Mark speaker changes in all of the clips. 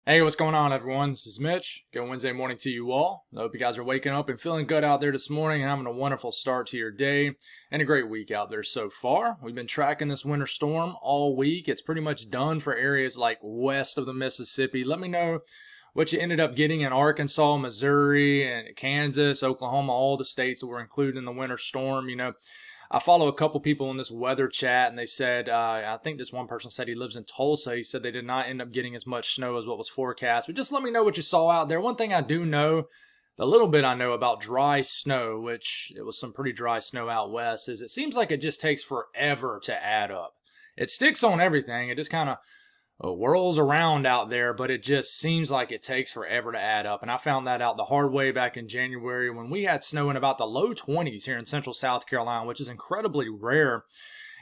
Speaker 1: Hey, what's going on, everyone? This is Mitch. Good Wednesday morning to you all. I hope you guys are waking up and feeling good out there this morning and having a wonderful start to your day and a great week out there so far. We've been tracking this winter storm all week. It's pretty much done for areas like west of the Mississippi. Let me know what you ended up getting in Arkansas, Missouri, and Kansas, Oklahoma, all the states that were included in the winter storm. I follow a couple people in this weather chat, and they said, I think this one person said he lives in Tulsa. He said they did not end up getting as much snow as what was forecast. But just let me know what you saw out there. One thing I do know, the little bit I know about dry snow, which it was some pretty dry snow out west, is it seems like it just takes forever to add up. It sticks on everything. It just kind of whirls around out there, but it just seems like it takes forever to add up. And I found that out the hard way back in January when we had snow in about the low 20s here in central South Carolina, which is incredibly rare.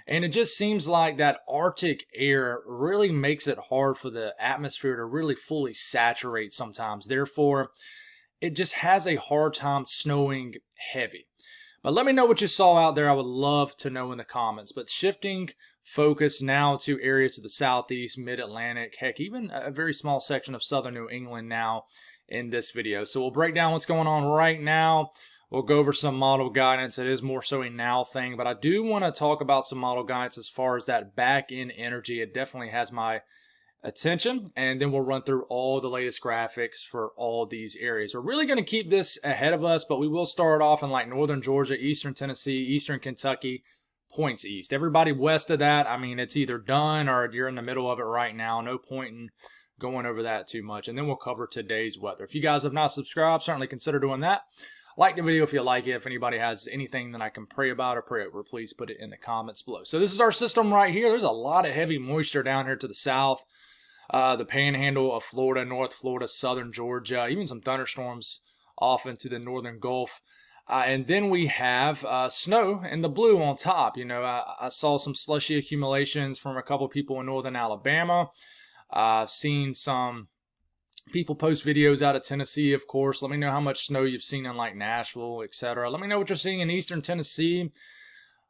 Speaker 1: And it just seems like that Arctic air really makes it hard for the atmosphere to really fully saturate sometimes. Therefore, it just has a hard time snowing heavy. But let me know what you saw out there. I would love to know in the comments. But shifting focus now to areas of the southeast, mid-Atlantic, heck, even a very small section of southern New England now in this video. So we'll break down what's going on right now. We'll go over some model guidance. It is more so a now thing, but I do want to talk about some model guidance as far as that back-end energy. It definitely has my attention, and then we'll run through all the latest graphics for all these areas. We're really going to keep this ahead of us, but we will start off in like northern Georgia, eastern Tennessee, eastern Kentucky, points east. Everybody west of that, I mean, it's either done or you're in the middle of it right now. No point in going over that too much. And then we'll cover today's weather. If you guys have not subscribed, certainly consider doing that. Like the video if you like it. If anybody has anything that I can pray about or pray over, please put it in the comments below. So this is our system right here. There's a lot of heavy moisture down here to the south. The panhandle of Florida, North Florida, southern Georgia, even some thunderstorms off into the northern Gulf. And then we have snow in the blue on top. I saw some slushy accumulations from a couple people in northern Alabama. I've seen some people post videos out of Tennessee, of course. Let me know how much snow you've seen in like Nashville, etc. Let me know what you're seeing in eastern Tennessee.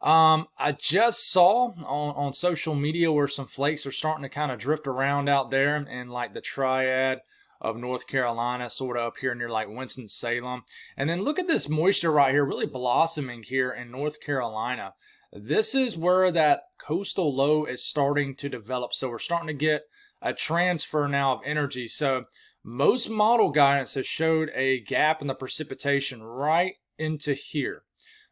Speaker 1: I just saw on social media where some flakes are starting to kind of drift around out there in like the triad of North Carolina, sort of up here near like Winston-Salem. And then look at this moisture right here, really blossoming here in North Carolina. This is where that coastal low is starting to develop. So we're starting to get a transfer now of energy. So most model guidance has showed a gap in the precipitation right into here.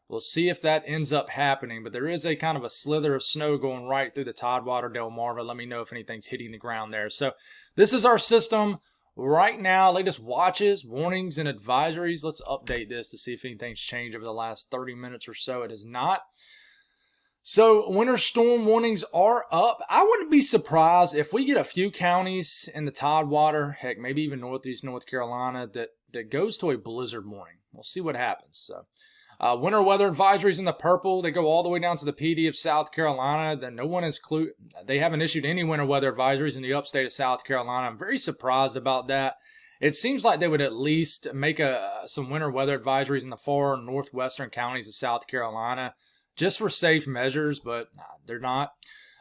Speaker 1: We'll see if that ends up happening, but there is a kind of a slither of snow going right through the Tidewater, Delmarva. Let me know if anything's hitting the ground there. So this is our system right now. Latest watches, warnings, and advisories. Let's update this to see if anything's changed over the last 30 minutes or so. It has not. So winter storm warnings are up. I wouldn't be surprised if we get a few counties in the Tidewater, heck, maybe even northeast North Carolina, that goes to a blizzard warning. We'll see what happens. So winter weather advisories in the purple. They go all the way down to the PD of South Carolina. Then no one has they haven't issued any winter weather advisories in the upstate of South Carolina. I'm very surprised about that. It seems like they would at least make some winter weather advisories in the far northwestern counties of South Carolina just for safe measures, but they're not.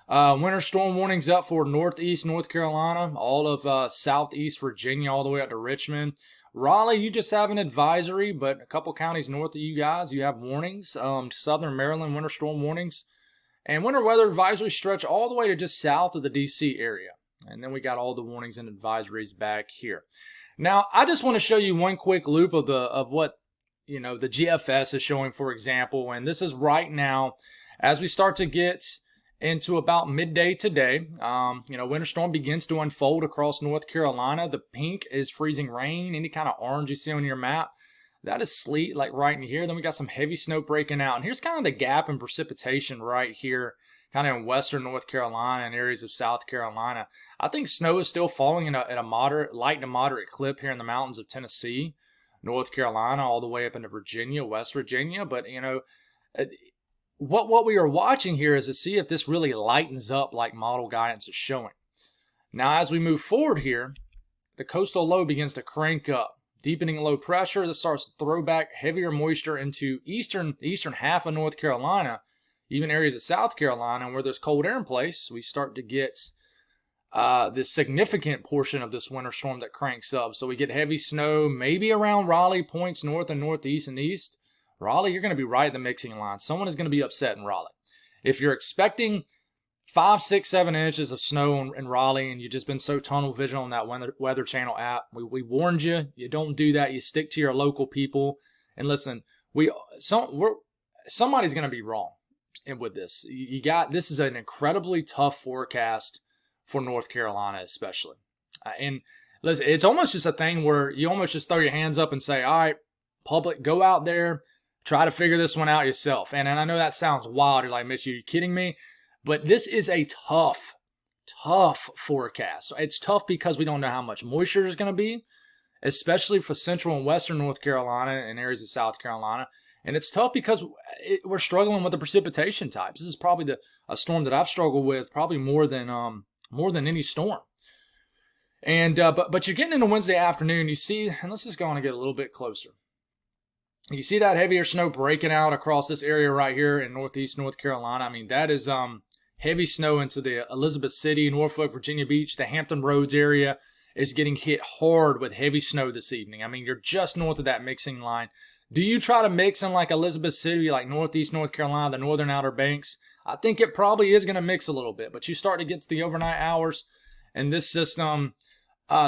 Speaker 1: Winter storm warnings up for northeast North Carolina, all of southeast Virginia, all the way up to Richmond. Raleigh, you just have an advisory, but a couple counties north of you guys, you have warnings. Southern Maryland, winter storm warnings. And winter weather advisories stretch all the way to just south of the D.C. area. And then we got all the warnings and advisories back here. Now, I just want to show you one quick loop of what the GFS is showing, for example. And this is right now, as we start to get into about midday today. Winter storm begins to unfold across North Carolina. The pink is freezing rain. Any kind of orange you see on your map, that is sleet, like right in here. Then we got some heavy snow breaking out. And here's kind of the gap in precipitation right here, kind of in western North Carolina and areas of South Carolina. I think snow is still falling at a moderate, light to moderate clip here in the mountains of Tennessee, North Carolina, all the way up into Virginia, West Virginia. But, what we are watching here is to see if this really lightens up like model guidance is showing. Now, as we move forward here, the coastal low begins to crank up. Deepening low pressure, this starts to throw back heavier moisture into the eastern half of North Carolina, even areas of South Carolina. And where there's cold air in place, we start to get this significant portion of this winter storm that cranks up. So we get heavy snow, maybe around Raleigh, points north and northeast and east. Raleigh, you're going to be right in the mixing line. Someone is going to be upset in Raleigh. If you're expecting 5, 6, 7 inches of snow in Raleigh and you've just been so tunnel vision on that Weather Channel app, we warned you. You don't do that. You stick to your local people. And listen, somebody's going to be wrong with this. This is an incredibly tough forecast for North Carolina, especially. And listen, it's almost just a thing where you almost just throw your hands up and say, all right, public, go out there, try to figure this one out yourself. And I know that sounds wild. You're like, Mitch, are you kidding me? But this is a tough forecast. It's tough because we don't know how much moisture is going to be, especially for central and western North Carolina and areas of South Carolina. And it's tough because we're struggling with the precipitation types. This is probably a storm that I've struggled with probably more than any storm. And but you're getting into Wednesday afternoon. You see, and let's just go on and get a little bit closer. You see that heavier snow breaking out across this area right here in northeast North Carolina. I mean, that is heavy snow into the Elizabeth City, Norfolk, Virginia Beach, the Hampton Roads area is getting hit hard with heavy snow this evening. I mean, you're just north of that mixing line. Do you try to mix in like Elizabeth City, like northeast North Carolina, the northern Outer Banks? I think it probably is going to mix a little bit, but you start to get to the overnight hours, and this system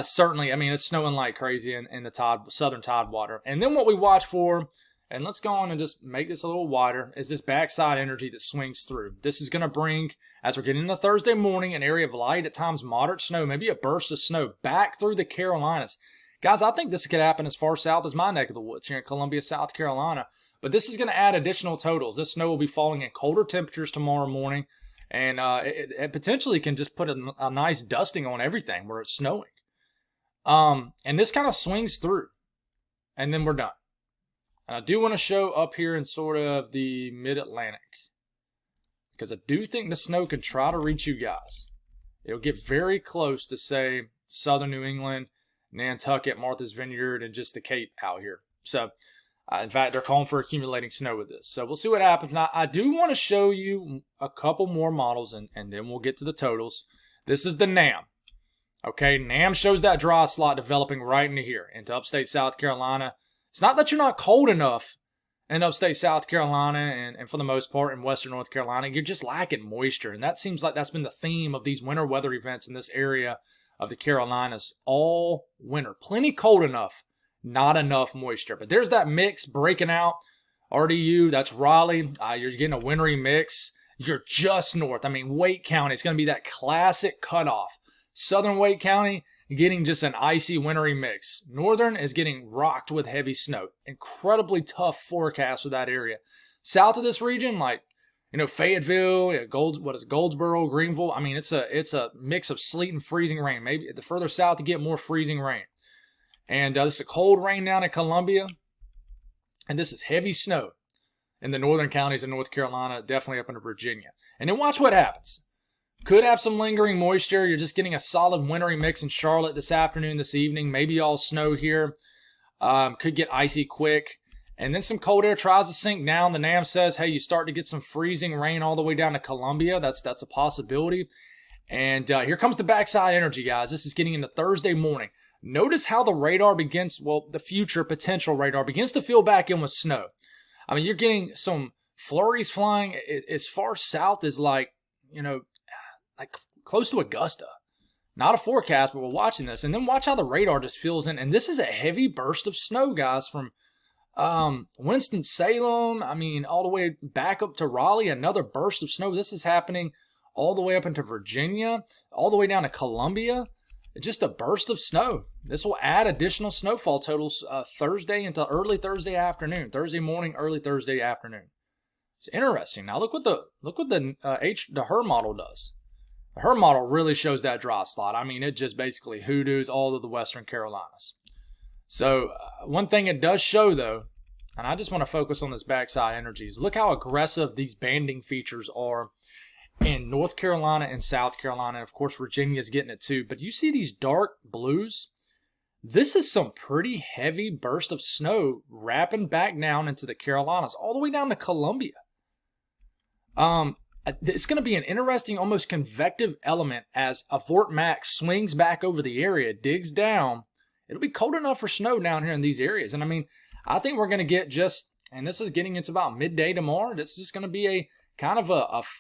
Speaker 1: certainly, I mean, it's snowing like crazy in the southern Tidewater. And then what we watch for, and let's go on and just make this a little wider, is this backside energy that swings through. This is going to bring, as we're getting into Thursday morning, an area of light, at times moderate snow, maybe a burst of snow back through the Carolinas. Guys, I think this could happen as far south as my neck of the woods here in Columbia, South Carolina. But this is going to add additional totals. This snow will be falling in colder temperatures tomorrow morning. And it potentially can just put a nice dusting on everything where it's snowing. And this kind of swings through. And then we're done. And I do want to show up here in sort of the mid-Atlantic. Because I do think the snow can try to reach you guys. It'll get very close to, say, southern New England, Nantucket, Martha's Vineyard, and just the Cape out here. So, in fact, they're calling for accumulating snow with this. So we'll see what happens. Now, I do want to show you a couple more models, and then we'll get to the totals. This is the NAM. Okay, NAM shows that dry slot developing right into here, into upstate South Carolina. It's not that you're not cold enough in upstate South Carolina and for the most part in western North Carolina. You're just lacking moisture, and that seems like that's been the theme of these winter weather events in this area of the Carolinas all winter. Plenty cold enough, not enough moisture. But there's that mix breaking out. RDU, that's Raleigh. You're getting a wintry mix. You're just north. I mean, Wake County, it's going to be that classic cutoff. Southern Wake County getting just an icy wintry mix. Northern is getting rocked with heavy snow. Incredibly tough forecast for that area. South of this region, like, Fayetteville, Goldsboro, Greenville. I mean, it's a mix of sleet and freezing rain. Maybe the further south you get, more freezing rain. And this is a cold rain down in Columbia. And this is heavy snow in the northern counties of North Carolina, definitely up into Virginia. And then watch what happens. Could have some lingering moisture. You're just getting a solid wintry mix in Charlotte this afternoon, this evening. Maybe all snow here. Could get icy quick. And then some cold air tries to sink down. The NAM says, hey, you start to get some freezing rain all the way down to Columbia. That's a possibility. And here comes the backside energy, guys. This is getting into Thursday morning. Notice how the radar the future potential radar begins to fill back in with snow. I mean, you're getting some flurries flying as far south as like close to Augusta. Not a forecast, but we're watching this. And then watch how the radar just fills in. And this is a heavy burst of snow, guys, from Winston-Salem, I mean, all the way back up to Raleigh, another burst of snow. This is happening all the way up into Virginia, all the way down to Columbia. Just a burst of snow. This will add additional snowfall totals Thursday into early Thursday afternoon, Thursday morning, early Thursday afternoon. It's interesting. Now look what the HRR model does. The HRR model really shows that dry slot. I mean, it just basically hoodoos all of the western Carolinas. So one thing it does show, though, and I just want to focus on this backside energies. Look how aggressive these banding features are in North Carolina and South Carolina. And of course, Virginia's getting it too. But you see these dark blues? This is some pretty heavy burst of snow wrapping back down into the Carolinas, all the way down to Columbia. It's going to be an interesting, almost convective element as a Fort Max swings back over the area, digs down. It'll be cold enough for snow down here in these areas. And I mean, I think we're going to get and this is getting into about midday tomorrow. This is just going to be a kind of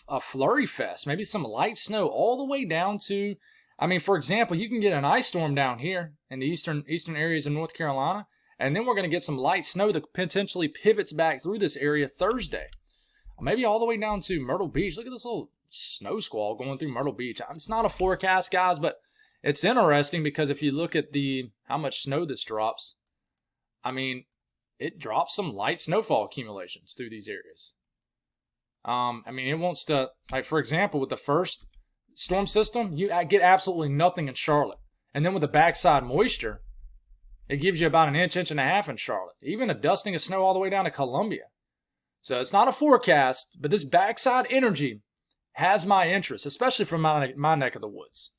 Speaker 1: a flurry fest. Maybe some light snow all the way down to, I mean, for example, you can get an ice storm down here in the eastern areas of North Carolina. And then we're going to get some light snow that potentially pivots back through this area Thursday. Maybe all the way down to Myrtle Beach. Look at this little snow squall going through Myrtle Beach. It's not a forecast, guys, but it's interesting because if you look at how much snow this drops, I mean, it drops some light snowfall accumulations through these areas. I mean, it wants to, like, for example, with the first storm system, you get absolutely nothing in Charlotte. And then with the backside moisture, it gives you about an inch and a half in Charlotte. Even a dusting of snow all the way down to Columbia. So it's not a forecast, but this backside energy has my interest, especially from my neck of the woods,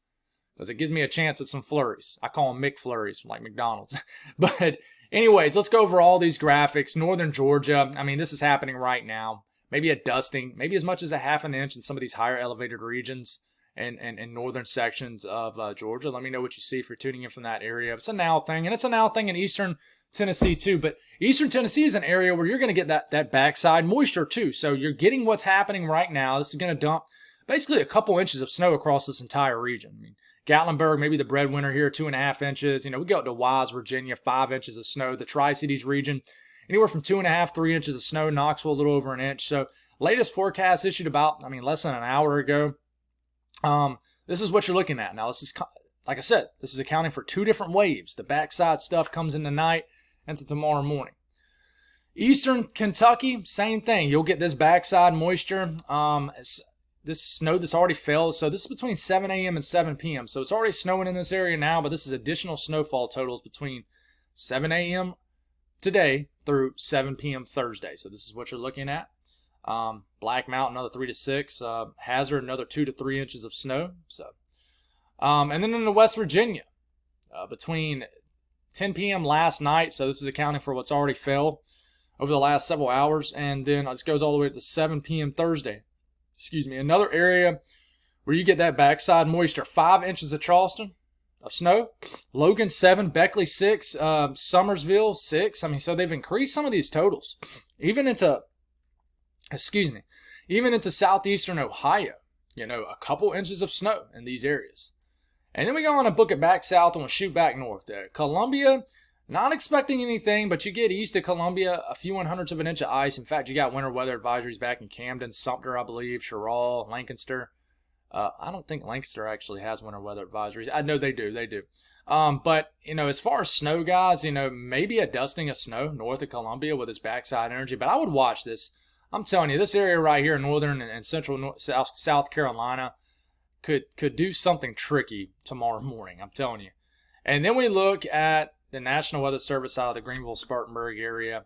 Speaker 1: because it gives me a chance at some flurries. I call them McFlurries, like McDonald's. But anyways, let's go over all these graphics. Northern Georgia, I mean, this is happening right now. Maybe a dusting, maybe as much as a half an inch in some of these higher elevated regions and northern sections of Georgia. Let me know what you see if you're tuning in from that area. It's a now thing, and it's a now thing in eastern Tennessee too, but eastern Tennessee is an area where you're going to get that backside moisture too. So you're getting what's happening right now. This is going to dump basically a couple inches of snow across this entire region. I mean, Gatlinburg, maybe the breadwinner here, 2.5 inches. You know, we go up to Wise, Virginia, 5 inches of snow. The Tri-Cities region, anywhere from 2.5, 3 inches of snow. Knoxville, a little over an inch. So latest forecast issued about, less than an hour ago. This is what you're looking at. Now, this is, like I said, this is accounting for 2 different waves. The backside stuff comes in tonight into tomorrow morning. Eastern Kentucky, same thing. You'll get this backside moisture. This snow that's already fell. So this is between 7 a.m. and 7 p.m. So it's already snowing in this area now, but this is additional snowfall totals between 7 a.m. today through 7 p.m. Thursday. So this is what you're looking at. Black Mountain, another 3 to 6. Hazard, another 2 to 3 inches of snow. So, and then in the West Virginia, between 10 p.m. last night, so this is accounting for what's already fell over the last several hours, and then this goes all the way to 7 p.m. Thursday. Another area where you get that backside moisture. 5 inches of Charleston of snow. Logan 7, Beckley 6, Summersville 6. So they've increased some of these totals, even into southeastern Ohio. A couple inches of snow in these areas. And then we go on and book it back south and we'll shoot back north there. Columbia, not expecting anything, but you get east of Columbia, a few 1/100ths of an inch of ice. In fact, you got winter weather advisories back in Camden, Sumter, I believe, Sherall, Lancaster. I don't think Lancaster actually has winter weather advisories. I know they do. But, as far as snow, guys, maybe a dusting of snow north of Columbia with its backside energy. But I would watch this. I'm telling you, this area right here in northern and central South Carolina could do something tricky tomorrow morning. I'm telling you. And then we look at the National Weather Service out of the Greenville-Spartanburg area,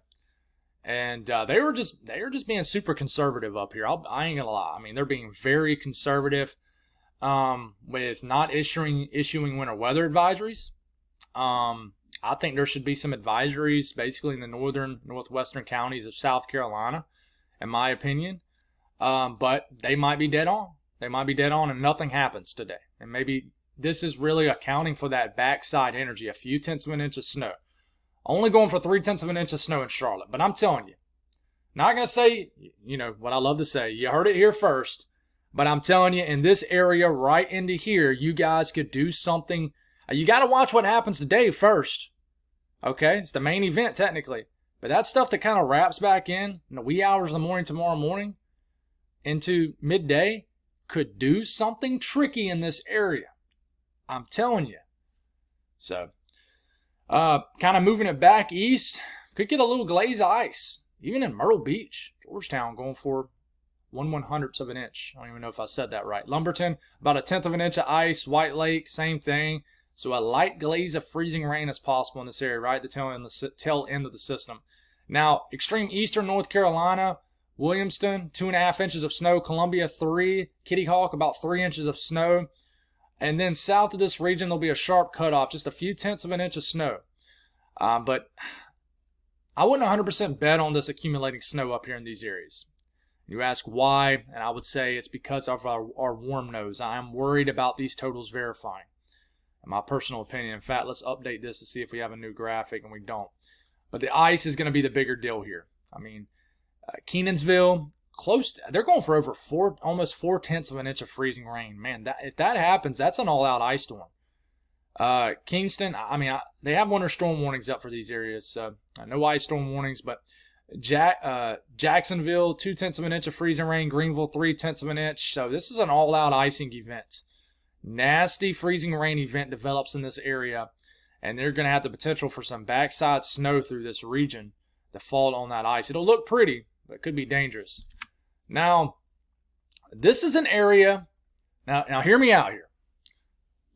Speaker 1: and they were just being super conservative up here. I ain't gonna lie. They're being very conservative with not issuing winter weather advisories. I think there should be some advisories basically in the northwestern counties of South Carolina, in my opinion. But they might be dead on. They might be dead on and nothing happens today. And maybe this is really accounting for that backside energy, a few tenths of an inch of snow. Only going for 3/10 of an inch of snow in Charlotte. But I'm telling you, not going to say, what I love to say. You heard it here first. But I'm telling you, in this area right into here, you guys could do something. You got to watch what happens today first. Okay? It's the main event, technically. But that stuff that kind of wraps back in the wee hours of the morning tomorrow morning into midday could do something tricky in this area. I'm telling you. So, kind of moving it back east, could get a little glaze of ice. Even in Myrtle Beach, Georgetown going for 1/100ths of an inch. I don't even know if I said that right. Lumberton, about 1/10 of an inch of ice. White Lake, same thing. So a light glaze of freezing rain is possible in this area, right at the tail end of the system. Now, extreme eastern North Carolina, Williamston, 2.5 inches of snow. Columbia, 3. Kitty Hawk, about 3 inches of snow. And then south of this region, there'll be a sharp cutoff, just a few tenths of an inch of snow. But I wouldn't 100% bet on this accumulating snow up here in these areas. You ask why, and I would say it's because of our warm nose. I am worried about these totals verifying. In my personal opinion. In fact, let's update this to see if we have a new graphic, and we don't. But the ice is going to be the bigger deal here. I mean, Kenansville, they're going for over almost 4/10 of an inch of freezing rain. Man, if that happens, that's an all-out ice storm. Kingston, I mean, they have winter storm warnings up for these areas. So no ice storm warnings, but Jacksonville, 2/10 of an inch of freezing rain. Greenville, 3/10 of an inch. So this is an all-out icing event. Nasty freezing rain event develops in this area, and they're going to have the potential for some backside snow through this region to fall on that ice. It'll look pretty, but it could be dangerous. Now, this is an area. Now hear me out here.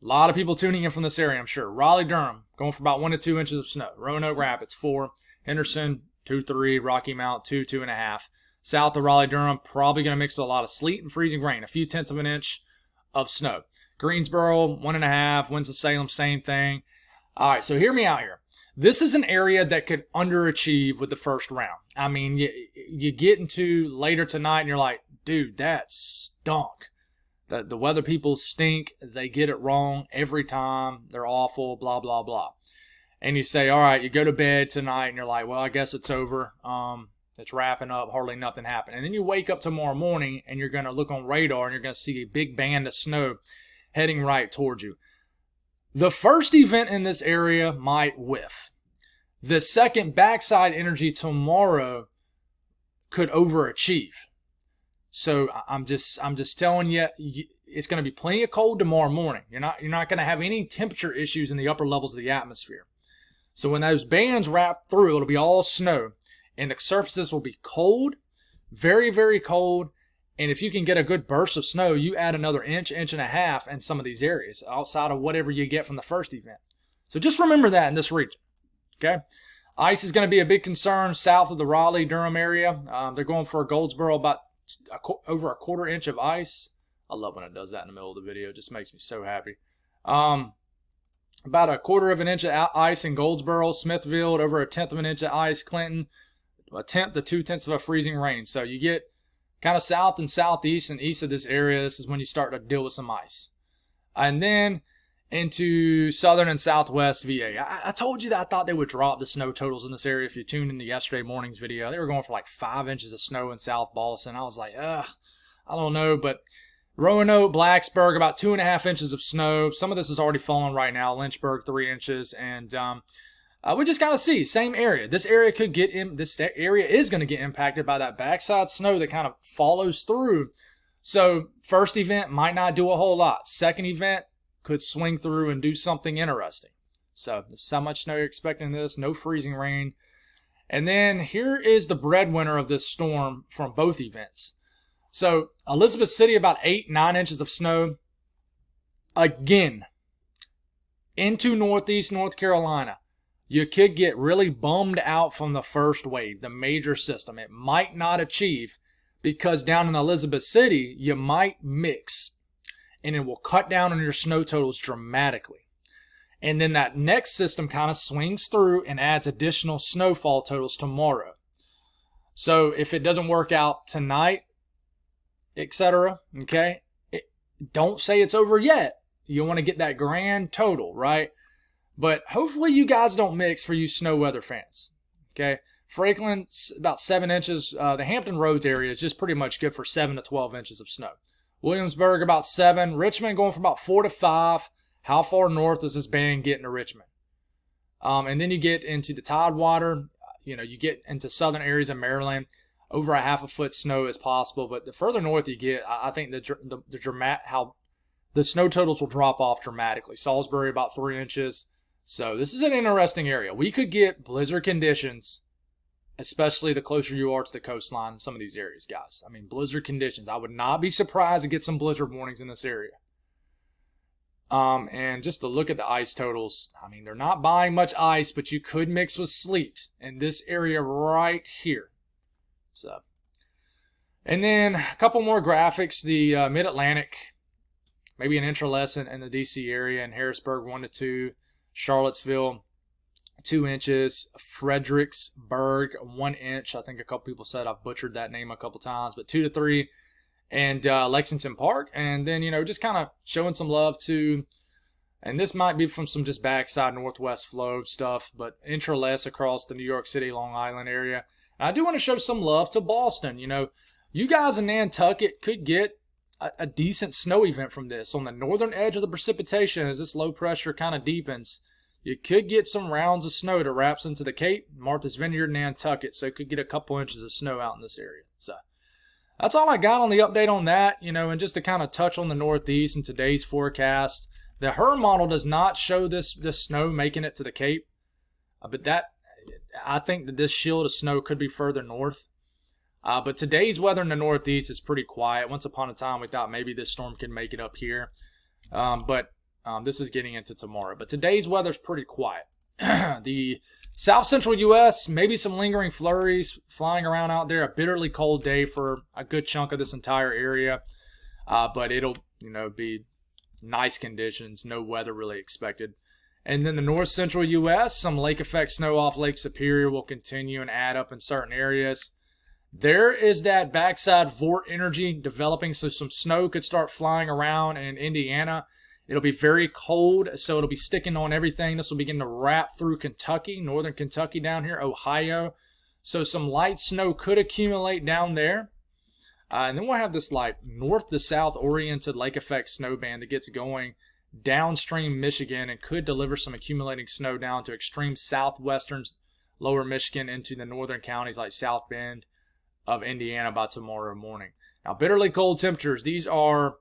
Speaker 1: A lot of people tuning in from this area, I'm sure. Raleigh-Durham, going for about 1 to 2 inches of snow. Roanoke Rapids, 4. Henderson, 2, 3. Rocky Mount, 2, 2.5. South of Raleigh-Durham, probably going to mix with a lot of sleet and freezing rain. A few tenths of an inch of snow. Greensboro, 1.5. Winston-Salem, same thing. All right, so hear me out here. This is an area that could underachieve with the first round. I mean, you get into later tonight and you're like, dude, that stunk. The weather people stink. They get it wrong every time. They're awful, blah, blah, blah. And you say, all right, you go to bed tonight and you're like, well, I guess it's over. It's wrapping up. Hardly nothing happened. And then you wake up tomorrow morning and you're going to look on radar and you're going to see a big band of snow heading right towards you. The first event in this area might whiff. The second backside energy tomorrow could overachieve. So I'm just telling you, it's going to be plenty of cold tomorrow morning. You're not going to have any temperature issues in the upper levels of the atmosphere. So when those bands wrap through, it'll be all snow, and the surfaces will be cold, very, very cold. And if you can get a good burst of snow, you add another inch and a half in some of these areas outside of whatever you get from the first event. So just remember that in this region. Okay. Ice is going to be a big concern south of the Raleigh-Durham area. They're going for Goldsboro about over a 1/4 inch of ice. I love when it does that in the middle of the video. It just makes me so happy. About a 1/4 of an inch of ice in Goldsboro. Smithville, over 1/10 of an inch of ice. Clinton, 1/10 to 2/10 of a freezing rain. So you get kind of south and southeast and east of this area. This is when you start to deal with some ice. And then into southern and southwest VA. I told you that I thought they would drop the snow totals in this area. If you tuned into yesterday morning's video, they were going for like 5 inches of snow in South Boston. I was like, I don't know. But Roanoke, Blacksburg, about 2.5 inches of snow. Some of this is already falling right now. Lynchburg, 3 inches. And we just got to see. Same area. This area could get in. This area is going to get impacted by that backside snow that kind of follows through. So first event might not do a whole lot. Second event could swing through and do something interesting. So this is how much snow you're expecting in this. No freezing rain. And then here is the breadwinner of this storm from both events. So Elizabeth City, about 8-9 inches of snow. Again, into northeast North Carolina. You could get really bummed out from the first wave, the major system. It might not achieve because down in Elizabeth City, you might mix. And it will cut down on your snow totals dramatically. And then that next system kind of swings through and adds additional snowfall totals tomorrow. So if it doesn't work out tonight, etc., okay, don't say it's over yet. You want to get that grand total, right? But hopefully you guys don't mix for you snow weather fans, okay? Franklin, about 7 inches. The Hampton Roads area is just pretty much good for 7 to 12 inches of snow. Williamsburg, about 7. Richmond going for about 4 to 5. How far north does this band get into Richmond? And then you get into the Tidewater. You get into southern areas of Maryland. Over a 1/2 foot snow is possible. But the further north you get, I think how the snow totals will drop off dramatically. Salisbury, about 3 inches. So this is an interesting area. We could get blizzard conditions, especially the closer you are to the coastline in some of these areas, guys. I mean, blizzard conditions. I would not be surprised to get some blizzard warnings in this area. And just to look at the ice totals, I mean, they're not buying much ice, but you could mix with sleet in this area right here. So, and then a couple more graphics. The Mid-Atlantic, maybe an inch or less in the DC area, and Harrisburg 1 to 2, Charlottesville 2 inches. Fredericksburg, 1 inch. I think a couple people said I've butchered that name a couple times, but 2 to 3. And Lexington Park. And then, just kind of showing some love to, and this might be from some just backside northwest flow stuff, but intraless across the New York City, Long Island area. And I do want to show some love to Boston. You guys in Nantucket could get a decent snow event from this. On the northern edge of the precipitation, as this low pressure kind of deepens, you could get some rounds of snow that wraps into the Cape, Martha's Vineyard, Nantucket. So you could get a couple inches of snow out in this area. So that's all I got on the update on that, and just to kind of touch on the Northeast in today's forecast. The HRRR model does not show this snow making it to the Cape, but I think that this shield of snow could be further north. But today's weather in the Northeast is pretty quiet. Once upon a time, we thought maybe this storm could make it up here, but this is getting into tomorrow. But today's weather's pretty quiet. The South Central U.S., maybe some lingering flurries flying around out there. A bitterly cold day for a good chunk of this entire area. But it'll, be nice conditions. No weather really expected. And then the North Central U.S., some lake effect snow off Lake Superior will continue and add up in certain areas. There is that backside Vort energy developing, so some snow could start flying around in Indiana. It'll be very cold, so it'll be sticking on everything. This will begin to wrap through Kentucky, northern Kentucky down here, Ohio. So some light snow could accumulate down there. And then we'll have this north to south oriented lake effect snow band that gets going downstream Michigan and could deliver some accumulating snow down to extreme southwestern lower Michigan into the northern counties like South Bend of Indiana by tomorrow morning. Now, bitterly cold temperatures. These are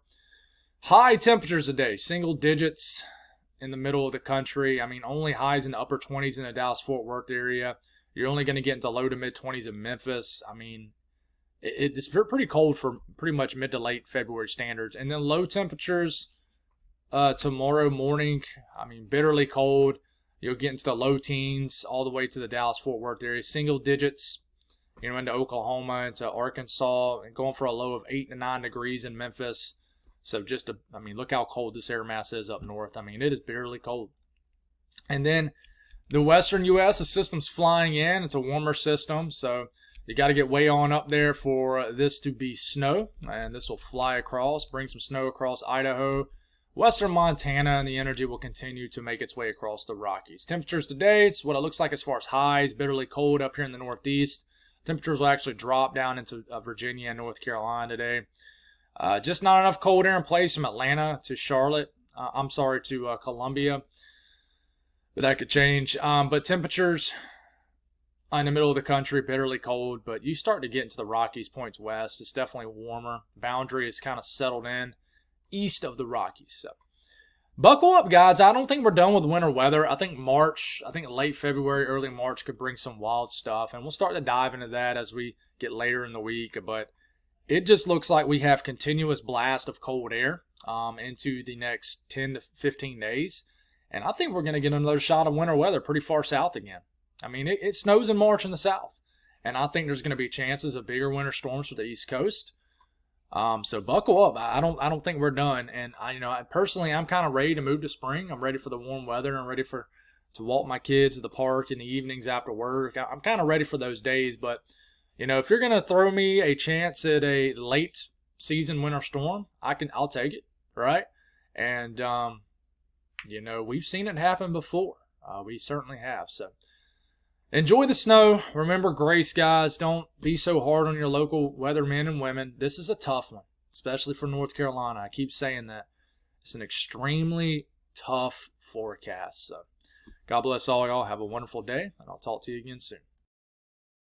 Speaker 1: high temperatures today, single digits in the middle of the country. I mean, only highs in the upper 20s in the Dallas-Fort Worth area. You're only going to get into low to mid 20s in Memphis. I mean, it's pretty cold for pretty much mid to late February standards. And then low temperatures tomorrow morning. I mean, bitterly cold. You'll get into the low teens all the way to the Dallas-Fort Worth area. Single digits, into Oklahoma, into Arkansas, and going for a low of 8 to 9 degrees in Memphis. So look how cold this air mass is up north. I mean, it is bitterly cold. And then the western U.S., the system's flying in. It's a warmer system, so you got to get way on up there for this to be snow. And this will fly across, bring some snow across Idaho, western Montana, and the energy will continue to make its way across the Rockies. Temperatures today, it's what it looks like as far as highs, bitterly cold up here in the Northeast. Temperatures will actually drop down into Virginia and North Carolina today. Just not enough cold air in place from Atlanta to Charlotte. To Columbia. But that could change. But temperatures in the middle of the country, bitterly cold. But you start to get into the Rockies, points west. It's definitely warmer. Boundary is kind of settled in east of the Rockies. So buckle up, guys. I don't think we're done with winter weather. I think late February, early March could bring some wild stuff. And we'll start to dive into that as we get later in the week. But it just looks like we have continuous blast of cold air into the next 10 to 15 days. And I think we're going to get another shot of winter weather pretty far south again. I mean, it snows in March in the south. And I think there's going to be chances of bigger winter storms for the East Coast. So buckle up. I don't think we're done. And personally, I'm kind of ready to move to spring. I'm ready for the warm weather. I'm ready to walk my kids to the park in the evenings after work. I'm kind of ready for those days. But if you're going to throw me a chance at a late season winter storm, I'll take it, right? And, we've seen it happen before. We certainly have. So enjoy the snow. Remember grace, guys. Don't be so hard on your local weathermen and women. This is a tough one, especially for North Carolina. I keep saying that. It's an extremely tough forecast. So God bless all y'all. Have a wonderful day, and I'll talk to you again soon.